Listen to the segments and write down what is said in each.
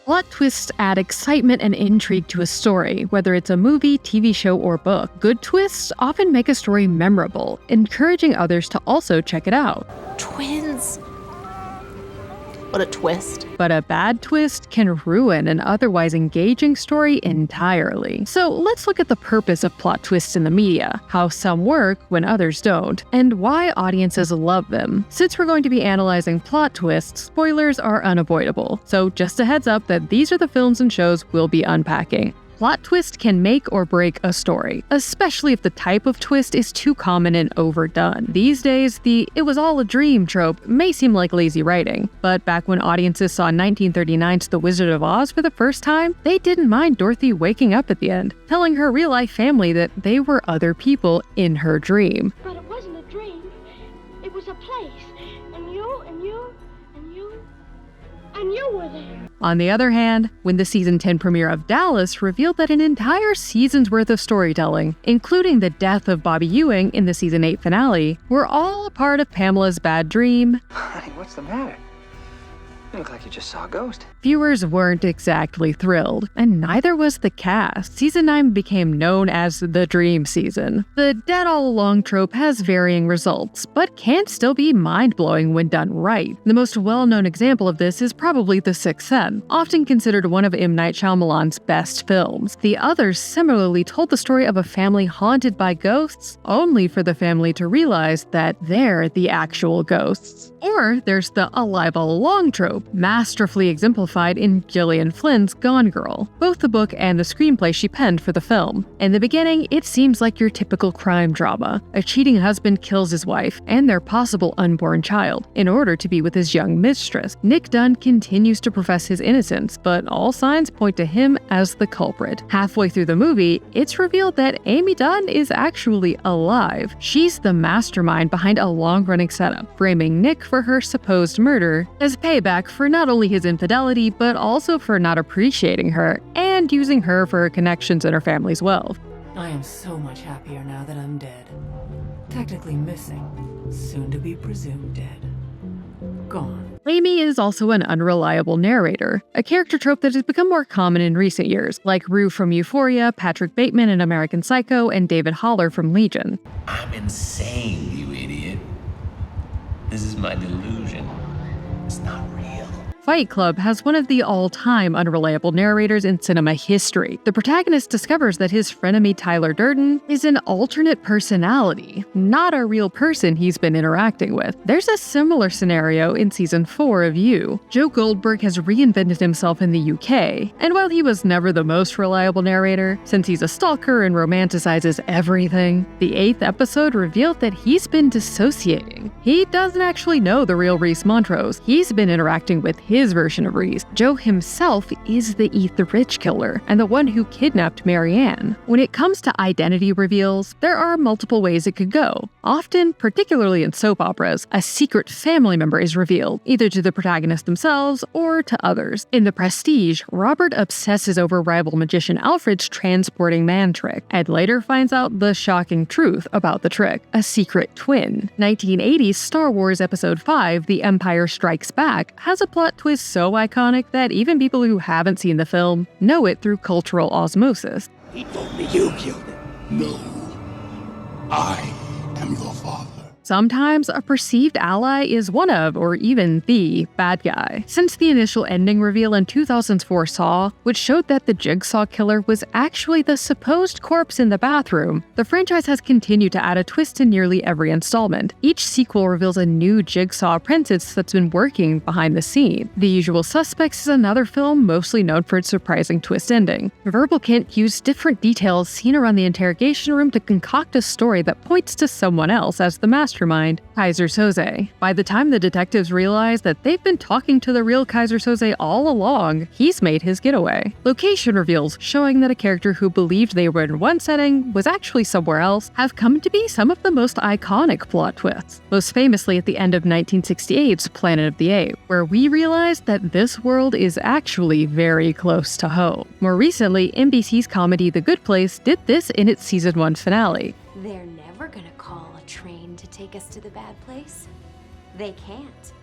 Plot twists add excitement and intrigue to a story, whether it's a movie, TV show, or book. Good twists often make a story memorable, encouraging others to also check it out. Twins. What a twist. But a bad twist can ruin an otherwise engaging story entirely. So let's look at the purpose of plot twists in the media, how some work when others don't, and why audiences love them. Since we're going to be analyzing plot twists, spoilers are unavoidable. So just a heads up that these are the films and shows we'll be unpacking. Plot twist can make or break a story, especially if the type of twist is too common and overdone. These days, the "it was all a dream" trope may seem like lazy writing, but back when audiences saw 1939's The Wizard of Oz for the first time, they didn't mind Dorothy waking up at the end, telling her real-life family that they were other people in her dream. But it wasn't a dream. It was a place. And you, and you, and you, and you were there. On the other hand, when the season 10 premiere of Dallas revealed that an entire season's worth of storytelling, including the death of Bobby Ewing in the season 8 finale, were all a part of Pamela's bad dream, Honey, what's the matter? You look like you just saw a ghost. viewers weren't exactly thrilled, and neither was the cast. Season 9 became known as the Dream Season. The dead all along trope has varying results, but can still be mind-blowing when done right. The most well-known example of this is probably The Sixth Sense, often considered one of M. Night Shyamalan's best films. The others similarly told the story of a family haunted by ghosts, only for the family to realize that they're the actual ghosts. Or there's the alive all along trope, masterfully exemplified in Gillian Flynn's Gone Girl, both the book and the screenplay she penned for the film. In the beginning, it seems like your typical crime drama. A cheating husband kills his wife and their possible unborn child in order to be with his young mistress. Nick Dunn continues to profess his innocence, but all signs point to him as the culprit. Halfway through the movie, it's revealed that Amy Dunn is actually alive. She's the mastermind behind a long-running setup, framing Nick for her supposed murder as payback for not only his infidelity, but also for not appreciating her and using her for her connections and her family's wealth. I am so much happier now that I'm dead. Technically missing, soon to be presumed dead. Gone. Amy is also an unreliable narrator, a character trope that has become more common in recent years, like Rue from Euphoria, Patrick Bateman in American Psycho, and David Haller from Legion. I'm insane, you idiot. This is my delusion. It's not real. Fight Club has one of the all-time unreliable narrators in cinema history. The protagonist discovers that his frenemy Tyler Durden is an alternate personality, not a real person he's been interacting with. There's a similar scenario in season 4 of You. Joe Goldberg has reinvented himself in the UK, and while he was never the most reliable narrator, since he's a stalker and romanticizes everything, the 8th episode revealed that he's been dissociating. He doesn't actually know the real Reese Montrose. He's been interacting with his version of Reese. Joe himself is the Eat the Rich killer and the one who kidnapped Marianne. When it comes to identity reveals, there are multiple ways it could go. Often, particularly in soap operas, a secret family member is revealed, either to the protagonist themselves or to others. In The Prestige, Robert obsesses over rival magician Alfred's transporting man trick, and later finds out the shocking truth about the trick: a secret twin. 1980's Star Wars Episode 5, The Empire Strikes Back, has a plot twist so iconic that even people who haven't seen the film know it through cultural osmosis. He told me you killed him. No. I am your father. Sometimes a perceived ally is one of, or even the, bad guy. Since the initial ending reveal in 2004 Saw, which showed that the Jigsaw killer was actually the supposed corpse in the bathroom, the franchise has continued to add a twist to nearly every installment. Each sequel reveals a new Jigsaw apprentice that's been working behind the scene. The Usual Suspects is another film mostly known for its surprising twist ending. Verbal Kint used different details seen around the interrogation room to concoct a story that points to someone else as the mastermind, Kaiser Soze. By the time the detectives realize that they've been talking to the real Kaiser Soze all along, he's made his getaway. Location reveals showing that a character who believed they were in one setting was actually somewhere else have come to be some of the most iconic plot twists. Most famously at the end of 1968's Planet of the Apes, where we realized that this world is actually very close to home. More recently, NBC's comedy The Good Place did this in its season 1 finale. They're never gonna call a train to take us to the bad place. They can't,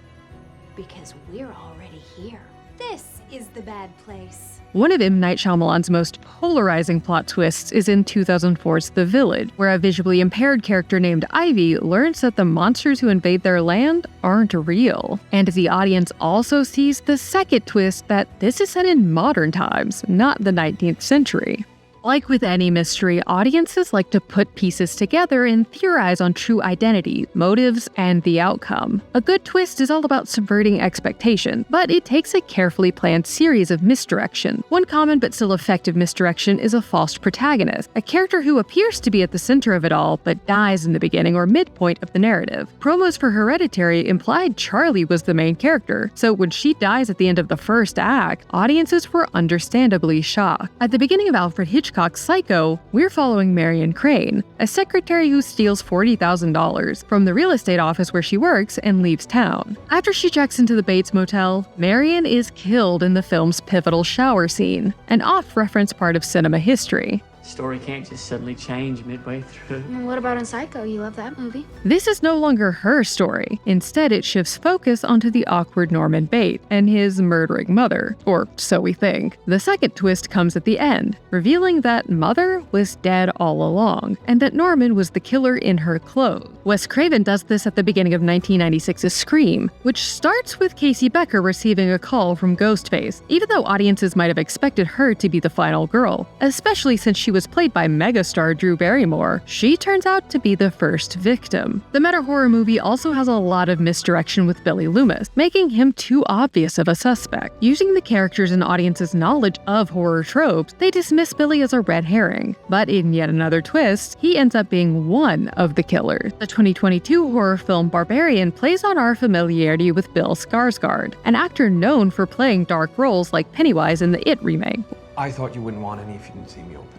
because we're already here. This is the bad place. One of M. Night Shyamalan's most polarizing plot twists is in 2004's The Village, where a visually impaired character named Ivy learns that the monsters who invade their land aren't real. And the audience also sees the second twist that this is set in modern times, not the 19th century. Like with any mystery, audiences like to put pieces together and theorize on true identity, motives, and the outcome. A good twist is all about subverting expectation, but it takes a carefully planned series of misdirection. One common but still effective misdirection is a false protagonist, a character who appears to be at the center of it all but dies in the beginning or midpoint of the narrative. Promos for Hereditary implied Charlie was the main character, so when she dies at the end of the first act, audiences were understandably shocked. At the beginning of Alfred Hitchcock's Psycho, we're following Marion Crane, a secretary who steals $40,000 from the real estate office where she works and leaves town. After she checks into the Bates Motel, Marion is killed in the film's pivotal shower scene, an off-reference part of cinema history. Story can't just suddenly change midway through. What about in Psycho? You love that movie. This is no longer her story. Instead, it shifts focus onto the awkward Norman Bates and his murdering mother, or so we think. The second twist comes at the end, revealing that Mother was dead all along, and that Norman was the killer in her clothes. Wes Craven does this at the beginning of 1996's Scream, which starts with Casey Becker receiving a call from Ghostface, even though audiences might have expected her to be the final girl, especially since she was played by megastar Drew Barrymore. She turns out to be the first victim. The meta-horror movie also has a lot of misdirection with Billy Loomis, making him too obvious of a suspect. Using the characters and audience's knowledge of horror tropes, they dismiss Billy as a red herring. But in yet another twist, he ends up being one of the killers. The 2022 horror film Barbarian plays on our familiarity with Bill Skarsgård, an actor known for playing dark roles like Pennywise in the It remake. I thought you wouldn't want any if you didn't see me open it.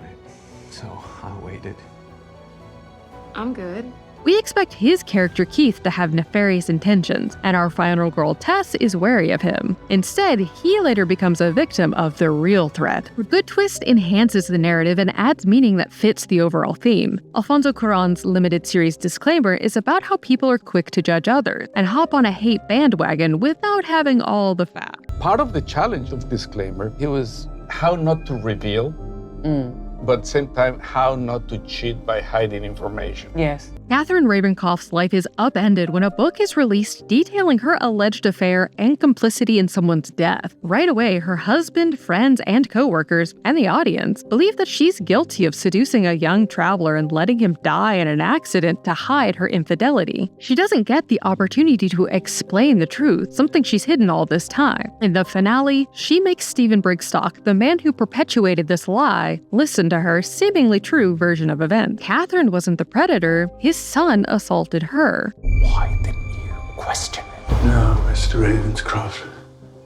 So I waited. I'm good. We expect his character Keith to have nefarious intentions, and our final girl Tess is wary of him. Instead, he later becomes a victim of the real threat. A good twist enhances the narrative and adds meaning that fits the overall theme. Alfonso Cuarón's limited series Disclaimer is about how people are quick to judge others and hop on a hate bandwagon without having all the facts. Part of the challenge of Disclaimer, it was how not to reveal, but at the same time, how not to cheat by hiding information. Yes. Catherine Ravenkoff's life is upended when a book is released detailing her alleged affair and complicity in someone's death. Right away, her husband, friends, and co-workers, and the audience, believe that she's guilty of seducing a young traveler and letting him die in an accident to hide her infidelity. She doesn't get the opportunity to explain the truth, something she's hidden all this time. In the finale, she makes Stephen Brigstock, the man who perpetuated this lie, listen to her seemingly true version of events. Catherine wasn't the predator, his son assaulted her. Why didn't you question it? No, Mr. Ravenscroft.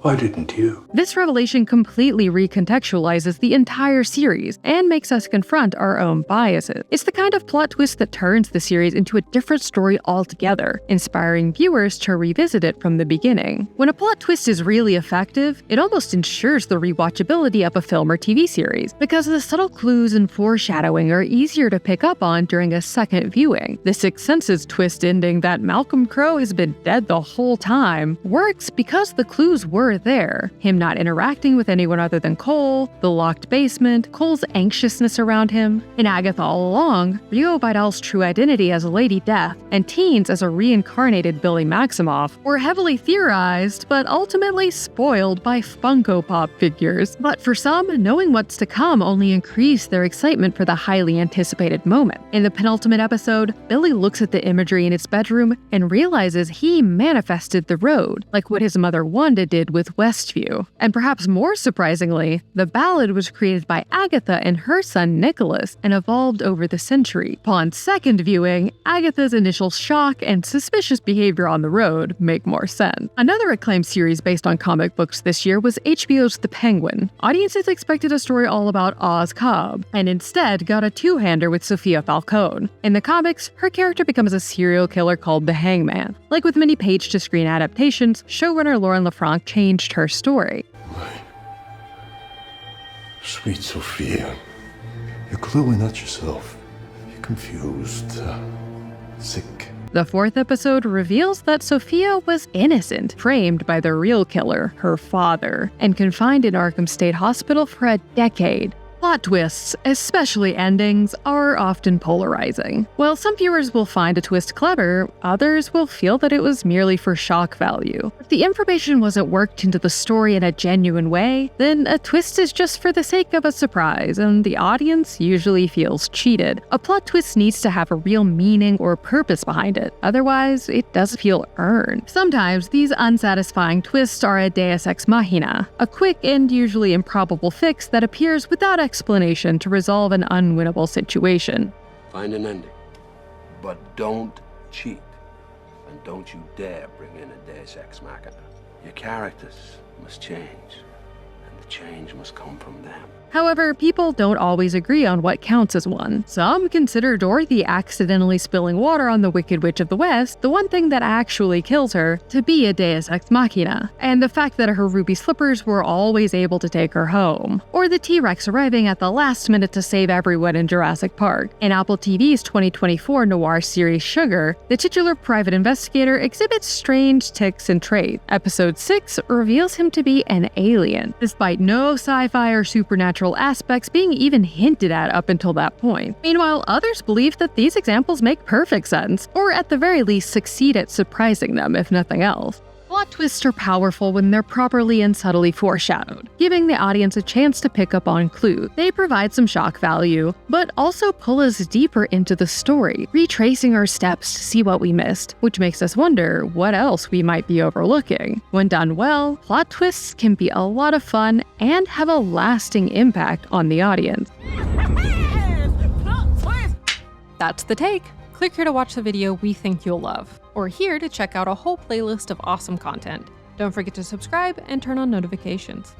Why didn't you? This revelation completely recontextualizes the entire series and makes us confront our own biases. It's the kind of plot twist that turns the series into a different story altogether, inspiring viewers to revisit it from the beginning. When a plot twist is really effective, it almost ensures the rewatchability of a film or TV series, because the subtle clues and foreshadowing are easier to pick up on during a second viewing. The Sixth Sense's twist ending that Malcolm Crowe has been dead the whole time works because the clues were there. Him not interacting with anyone other than Cole, the locked basement, Cole's anxiousness around him. In Agatha All Along, Rio Vidal's true identity as Lady Death and Teens as a reincarnated Billy Maximoff were heavily theorized, but ultimately spoiled by Funko Pop figures. But for some, knowing what's to come only increased their excitement for the highly anticipated moment. In the penultimate episode, Billy looks at the imagery in its bedroom and realizes he manifested the road, like what his mother Wanda did with Westview. And perhaps more surprisingly, the ballad was created by Agatha and her son Nicholas and evolved over the century. Upon second viewing, Agatha's initial shock and suspicious behavior on the road make more sense. Another acclaimed series based on comic books this year was HBO's The Penguin. Audiences expected a story all about Oz Cobb, and instead got a two-hander with Sophia Falcone. In the comics, her character becomes a serial killer called the Hangman. Like with many page-to-screen adaptations, showrunner Lauren LaFranc changed her story. Sweet Sophia, you're clearly not yourself. You're confused, sick. The 4th episode reveals that Sophia was innocent, framed by the real killer, her father, and confined in Arkham State Hospital for a decade. Plot twists, especially endings, are often polarizing. While some viewers will find a twist clever, others will feel that it was merely for shock value. If the information wasn't worked into the story in a genuine way, then a twist is just for the sake of a surprise, and the audience usually feels cheated. A plot twist needs to have a real meaning or purpose behind it, otherwise it doesn't feel earned. Sometimes these unsatisfying twists are a deus ex machina, a quick and usually improbable fix that appears without explanation to resolve an unwinnable situation. Find an ending, but don't cheat. And don't you dare bring in a deus ex machina. Your characters must change, and the change must come from them. However, people don't always agree on what counts as one. Some consider Dorothy accidentally spilling water on the Wicked Witch of the West, the one thing that actually kills her, to be a deus ex machina, and the fact that her ruby slippers were always able to take her home, or the T-Rex arriving at the last minute to save everyone in Jurassic Park. In Apple TV's 2024 noir series Sugar, the titular private investigator exhibits strange tics and traits. Episode 6 reveals him to be an alien, despite no sci-fi or supernatural aspects being even hinted at up until that point. Meanwhile, others believe that these examples make perfect sense, or at the very least succeed at surprising them, if nothing else. Plot twists are powerful when they're properly and subtly foreshadowed, giving the audience a chance to pick up on clues. They provide some shock value, but also pull us deeper into the story, retracing our steps to see what we missed, which makes us wonder what else we might be overlooking. When done well, plot twists can be a lot of fun and have a lasting impact on the audience. That's the take. Click here to watch the video we think you'll love, or here to check out a whole playlist of awesome content. Don't forget to subscribe and turn on notifications.